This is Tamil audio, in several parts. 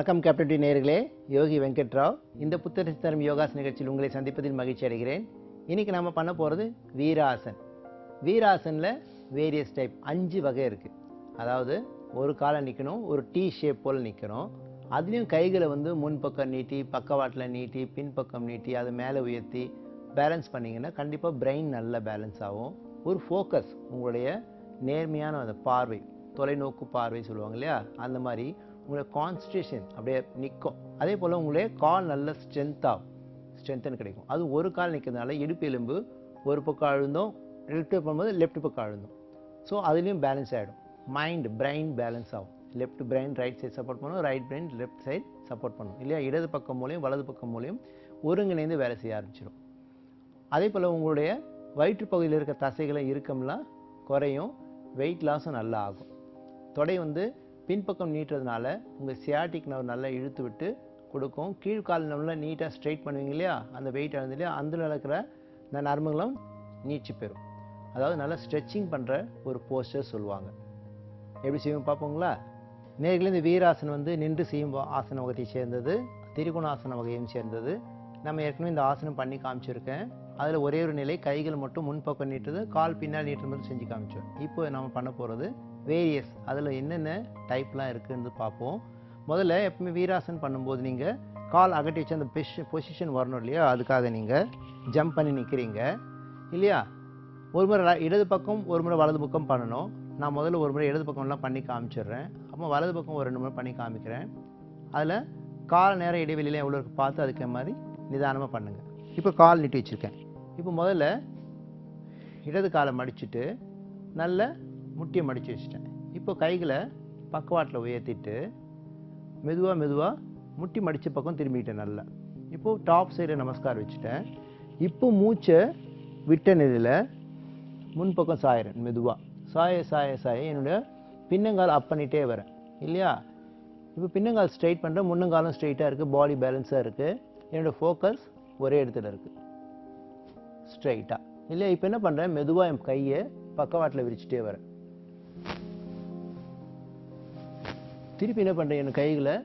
வணக்கம் கேப்டன் டி நேயர்களே, யோகி வெங்கட்ராவ். இந்த புத்தரிசி தரும் யோகாஸ் நிகழ்ச்சியில் உங்களை சந்திப்பதில் மகிழ்ச்சி அடைகிறேன். இன்னைக்கு நம்ம பண்ண போகிறது வீராசன். வீராசனில் வேரியஸ் டைப் 5 வகை இருக்குது. அதாவது ஒரு காலை நிற்கணும், ஒரு டி ஷேப் போல் நிற்கணும். அதுலேயும் கைகளை முன்பக்கம் நீட்டி, பக்கவாட்டில் நீட்டி, பின்பக்கம் நீட்டி, அதை மேலே உயர்த்தி பேலன்ஸ் பண்ணிங்கன்னா கண்டிப்பாக பிரெயின் நல்ல பேலன்ஸ் ஆகும். ஒரு ஃபோக்கஸ், உங்களுடைய நேர்மையான அந்த பார்வை, தொலைநோக்கு பார்வை சொல்லுவாங்க இல்லையா, அந்த மாதிரி உங்களுடைய கான்சன்ட்ரேஷன் அப்படியே நிற்கும். அதே போல் உங்களுடைய கால் நல்ல ஸ்ட்ரென்த்துன்னு கிடைக்கும். அது ஒரு கால் நிற்கிறதுனால இடுப்பு எலும்பு ஒரு பக்கம் அழுந்தோம், லெஃப்ட் பண்ணும்போது லெஃப்ட் பக்கம் அழுந்தோம். ஸோ அதுலேயும் பேலன்ஸ் ஆகிடும். பிரெயின் பேலன்ஸ் ஆகும். Left brain right side support பண்ணும், right brain left side support பண்ணும் இல்லையா. இடது பக்கம் மூலையும் வலது பக்கம் மூலையும் ஒருங்கிணைந்து வேலை செய்ய ஆரம்பிச்சிடும். அதே போல் உங்களுடைய வயிற்றுப்பகுதியில் இருக்க தசைகளை இறுக்கம்லாம் குறையும், வெயிட் லாஸும் நல்லா ஆகும். தொடை பின்பக்கம் நீட்டுறதுனால உங்கள் சியாட்டிக் நர்வ் நல்லா இழுத்து விட்டு கொடுக்கும். கீழ்கால் நல்லா நீட்டாக ஸ்ட்ரைட் பண்ணுவீங்க இல்லையா, அந்த வெயிட் ஆகுது இல்லையா, அதில் நடக்கிற இந்த நரம்புகளும் நீச்சி பெறும். அதாவது நல்லா ஸ்ட்ரெச்சிங் பண்ணுற ஒரு போஸ்டர் சொல்லுவாங்க. எப்படி செய்வோம் பார்ப்போங்களா? நேர்களே, இந்த வீராசனம் நின்று செய்யும் ஆசன வகையை சேர்ந்தது, திரிகோணாசன வகையும் சேர்ந்தது. நம்ம ஏற்கனவே இந்த ஆசனம் பண்ணி காமிச்சிருக்கேன். அதில் ஒரே ஒரு நிலை, கைகள் மட்டும் முன்பக்கம் நீட்டுறது, கால் பின்னால் நீட்டுறது மட்டும் செஞ்சு காமிச்சோம். இப்போ நம்ம பண்ண போகிறது வேரியஸ். அதில் என்னென்ன டைப்லாம் இருக்குன்னு பார்ப்போம். முதல்ல எப்பவுமே வீராசன் பண்ணும்போது நீங்கள் கால் அகட்டி வச்சு அந்த பொசிஷன் வரணும் இல்லையா, அதுக்காக நீங்கள் ஜம்ப் பண்ணி நிற்கிறீங்க இல்லையா. ஒரு முறை இடது பக்கம், ஒரு முறை வலது பக்கம் பண்ணணும். நான் முதல்ல ஒரு முறை இடது பக்கம்லாம் பண்ணி காமிச்சிடுறேன். அப்போ வலது பக்கம் ஒரு 2 முறை பண்ணி காமிக்கிறேன். அதில் கால் நேரம் இடைவெளியில் எவ்வளோ இருக்கு பார்த்து அதுக்கு மாதிரி நிதானமாக பண்ணுங்கள். இப்போ கால் நீட்டி வச்சுருக்கேன். இப்போ முதல்ல இடது காலை மடிச்சுட்டு நல்ல முட்டியை மடித்து வச்சுட்டேன். இப்போ கைகளை பக்கவாட்டில் உயர்த்திட்டு மெதுவாக முட்டி மடித்த பக்கம் திரும்பிட்டேன் நல்லா. இப்போது டாப் சைடில் நமஸ்கார் வச்சுட்டேன். இப்போ மூச்சை விட்ட நிலையில் முன்பக்கம் சாயிறேன். மெதுவாக சாய என்னுடைய பின்னங்கால் அப் பண்ணிகிட்டே வரேன் இல்லையா. இப்போ பின்னங்கால் ஸ்ட்ரைட் பண்ணுறேன், முன்னங்காலும் ஸ்ட்ரைட்டாக இருக்குது, பாடி பேலன்ஸாக இருக்குது. என்னோடய ஃபோக்கஸ் ஒரே இடத்துல இருக்குது, ஸ்ட்ரைட்டாக இல்லையா. இப்போ என்ன பண்ணுறேன், மெதுவாக என் கையை பக்கவாட்டில் விரிச்சிட்டே வரேன். திருப்பி என்ன பண்ணுறேன், என் கைகளை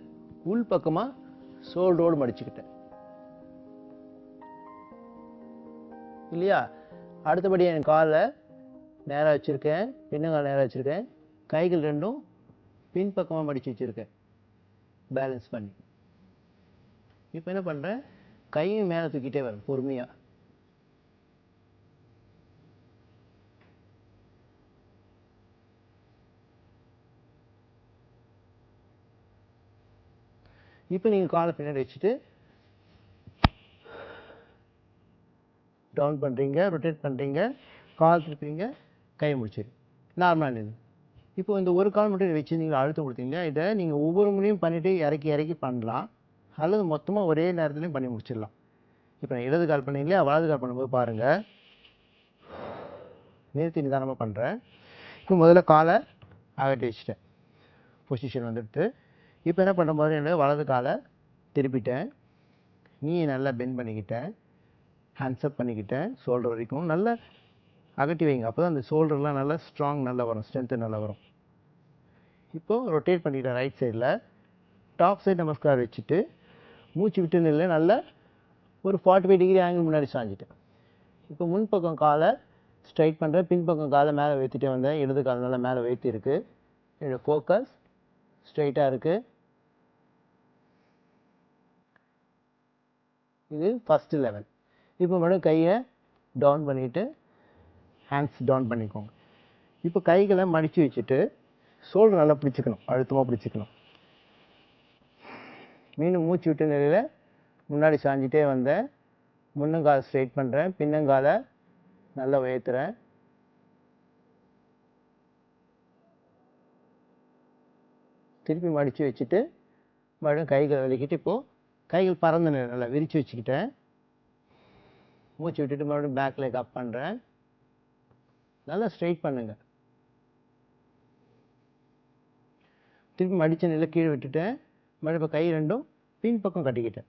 உள் பக்கமாக ஷோல்டரோடு மடிச்சுக்கிட்டேன் இல்லையா. அடுத்தபடி என் காலை நேராக வச்சுருக்கேன், பின்னங்கால் நேராக வச்சுருக்கேன், கைகள் ரெண்டும் பின்பக்கமாக மடித்து வச்சுருக்கேன் பேலன்ஸ் பண்ணி. இப்போ என்ன பண்ணுறேன், கையும் மேலே தூக்கிட்டே வரேன் பொறுமையாக. இப்போ நீங்கள் காலை பின்னாடி வச்சுட்டு டவுன் பண்ணுறீங்க, ரொட்டேட் பண்ணுறீங்க, கால் திருப்பீங்க, கை முடிச்சிடுங்க, நார்மலாக நின்று. இப்போ இந்த ஒரு கால் மட்டும் வச்சு நீங்கள் அழுத்தம் கொடுத்தீங்க. இதை நீங்கள் ஒவ்வொரு முறையும் பண்ணிவிட்டு இறக்கி பண்ணலாம், அல்லது மொத்தமாக ஒரே நேரத்துலையும் பண்ணி முடிச்சிடலாம். இப்போ நான் இடது கால் பண்ணீங்களா, வலது கால் பண்ணும்போது பாருங்கள், நிறுத்தி நிதானமாக பண்ணுறேன். இப்போ முதல்ல காலை அகட்டி வச்சுட்டேன், பொசிஷன் வந்துட்டு. இப்போ என்ன பண்ணுற மாதிரி என்ன, வலது காலை திருப்பிட்டேன், நீயை நல்லா பெண்ட் பண்ணிக்கிட்டேன், ஹேண்ட்ஸ் அப் பண்ணிக்கிட்டேன், ஷோல்டர் வரைக்கும் நல்லா அகட்டி வைங்க. அப்போ தான் அந்த ஷோல்டர்லாம் நல்லா ஸ்ட்ராங் நல்லா வரும், ஸ்ட்ரென்த்து நல்லா வரும். இப்போது ரொட்டேட் பண்ணிக்கிட்டேன் ரைட் சைடில், டாப் சைடு நமஸ்கார் வச்சுட்டு மூச்சு விட்டு நிலை நல்லா ஒரு 45 டிகிரி ஆங்கிள் முன்னாடி சாஞ்சிட்டேன். இப்போ முன்பக்கம் காலை ஸ்ட்ரைட் பண்ணுறேன், பின்பக்கம் காலை மேலே வைத்திட்டே வந்தேன். இடது கால் நல்லா மேலே வைத்தி இருக்குது, என்னோடய ஃபோக்கஸ் ஸ்ட்ரைட்டாக இருக்குது. இது ஃபஸ்ட்டு லெவல். இப்போ மேடம் கையை டவுன் பண்ணிவிட்டு ஹேண்ட்ஸ் டவுன் பண்ணிக்கோங்க. இப்போ கைகளை மடித்து வச்சுட்டு ஷோல்டர் நல்லா பிடிச்சிக்கணும், அழுத்தமாக பிடிச்சிக்கணும். மீண்டும் மூச்சு விட்டு நிலையில் முன்னாடி சாஞ்சிட்டே வந்தேன், முன்னங்கால் ஸ்ட்ரைட் பண்ணுறேன், பின்னங்காலை நல்லா உயர்த்துறேன். திருப்பி மடித்து வச்சுட்டு மறுபடியும் கைகளை விளக்கிட்டு இப்போது கைகள் பறந்த நிலை நல்லா விரித்து வச்சுக்கிட்டேன். மூச்சு விட்டுட்டு மறுபடியும் பேக் லெக் அப் பண்ணுறேன், நல்லா ஸ்ட்ரைட் பண்ணுங்கள். திருப்பி மடித்த நிலை கீழே விட்டுட்டேன், மறுபடியும் இப்போ கை ரெண்டும் பின்பக்கம் கட்டிக்கிட்டேன்.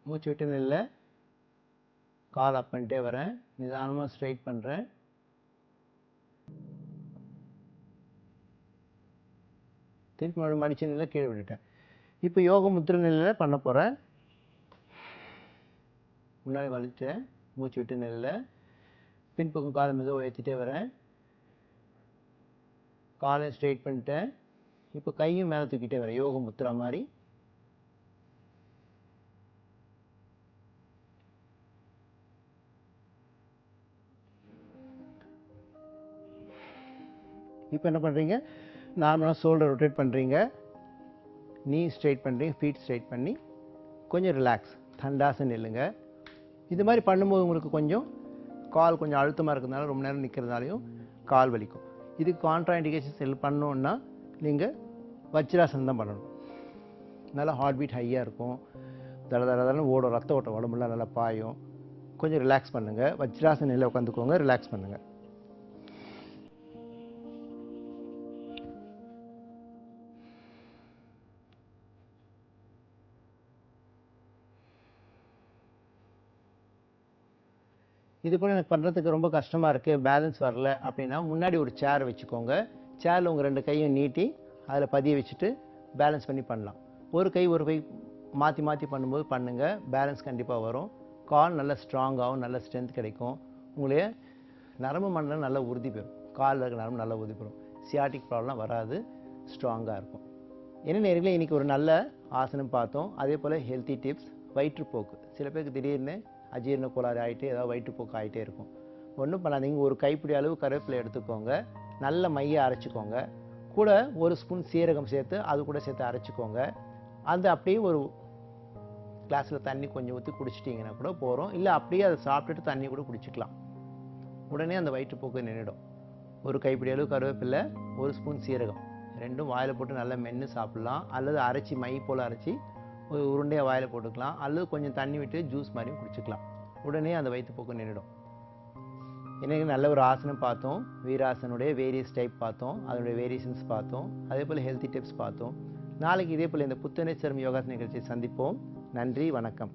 மூச்சு விட்டு நிலை கால் அப் பண்ணிட்டே வரேன், நிதானமாக ஸ்ட்ரைட் பண்ணுறேன். திருப்பி மறுபடியும் மடிச்ச நிலையில் கீழே விட்டுட்டேன். இப்போ யோக முத்திரை நிலையில் பண்ண போகிறேன். முன்னாடி வலிச்சேன், மூச்சு விட்டு நிலையில் பின்பக்கம் காலை மெதுவாக உயர்த்திட்டே வரேன். காலை ஸ்ட்ரெயிட் பண்ணிட்டேன். இப்போ கையும் மேலே தூக்கிட்டே வரேன், யோக முத்திரா மாதிரி. இப்போ என்ன பண்ணுறீங்க, நார்மலாக ஷோல்டர் ரொட்டேட் பண்ணுறீங்க, நீ ஸ்ட்ரெயிட் பண்ணுறீங்க, ஃபீட் ஸ்ட்ரெயிட் பண்ணி கொஞ்சம் ரிலாக்ஸ் தண்டாசன் இல்லைங்க. இது மாதிரி பண்ணும்போது உங்களுக்கு கொஞ்சம் கால் கொஞ்சம் அழுத்தமாக இருக்கிறதுனால ரொம்ப நேரம் நிற்கிறதுனாலையும் கால் வலிக்கும். இதுக்கு கான்ட்ரா இண்டிகேஷன்ஸ் பண்ணணுன்னா நீங்கள் வஜ்ராசனம் தான் பண்ணணும். நல்லா ஹார்ட் பீட் ஹையாக இருக்கும், தட தடன்னு ஓடும், ரத்த ஓட்டம் உடம்புலாம் நல்லா பாயும். கொஞ்சம் ரிலாக்ஸ் பண்ணுங்கள், வஜ்ராசன நிலையில் உட்காந்துக்கோங்க, ரிலாக்ஸ் பண்ணுங்கள். இது கூட எனக்கு பண்ணுறதுக்கு ரொம்ப கஷ்டமாக இருக்குது, பேலன்ஸ் வரல அப்படின்னா முன்னாடி ஒரு சேர் வச்சுக்கோங்க. சேரில் உங்கள் 2 கையும் நீட்டி அதில் பதிய வச்சுட்டு பேலன்ஸ் பண்ணி பண்ணலாம். ஒரு கை மாற்றி மாற்றி பண்ணும்போது பண்ணுங்கள், பேலன்ஸ் கண்டிப்பாக வரும். கால் நல்லா ஸ்ட்ராங்காகவும் நல்ல ஸ்ட்ரென்த் கிடைக்கும். உங்களுடைய நரம்பு மண்டலம் நல்லா உறுதி பெறும், காலில் இருக்க நரம்பு நல்லா உறுதி பெறும். சியாட்டிக் ப்ராப்ளம் வராது, ஸ்ட்ராங்காக இருக்கும். என்ன நேரங்களே இன்றைக்கி ஒரு நல்ல ஆசனம் பார்த்தோம். அதே போல் ஹெல்த்தி டிப்ஸ். வயிற்றுப்போக்கு சில பேருக்கு திடீர்னு அஜீரண கோளாறு ஆகிட்டு ஏதாவது வயிற்றுப்போக்கு ஆகிட்டே இருக்கும். ஒன்றும் பண்ணாதீங்க, ஒரு கைப்பிடி அளவு கருவேப்பிலை எடுத்துக்கோங்க, நல்ல மையை அரைச்சிக்கோங்க, கூட 1 ஸ்பூன் சீரகம் சேர்த்து அது கூட சேர்த்து அரைச்சிக்கோங்க. அந்த அப்படியே ஒரு கிளாஸில் தண்ணி கொஞ்சம் ஊற்றி குடிச்சிட்டிங்கன்னா கூட போகிறோம். இல்லை அப்படியே அதை சாப்பிட்டுட்டு தண்ணி கூட குடிச்சிக்கலாம். உடனே அந்த வயிற்றுப்போக்கு நின்றுடும். ஒரு கைப்பிடி அளவு கருவேப்பிலை, 1 ஸ்பூன் சீரகம், ரெண்டும் வாயில் போட்டு நல்லா மென்று சாப்பிட்லாம். அல்லது அரைச்சி மை போல் அரைச்சி ஒரு உருண்டையாக வாயில் போட்டுக்கலாம். அல்லது கொஞ்சம் தண்ணி விட்டு ஜூஸ் மாதிரியும் குடிச்சிக்கலாம். உடனே அந்த வயிற்றுப்போக்கு நின்றுடும். எனக்கு நல்ல ஒரு ஆசனம் பார்த்தோம், வீராசனுடைய வேரியஸ் டைப் பார்த்தோம், அதனுடைய வேரியேஷன்ஸ் பார்த்தோம். அதே போல் ஹெல்த்தி டிப்ஸ் பார்த்தோம். நாளைக்கு இதே போல் இந்த புத்துணர்ச்சி தரும் யோகாசன நிகழ்ச்சியை சந்திப்போம். நன்றி, வணக்கம்.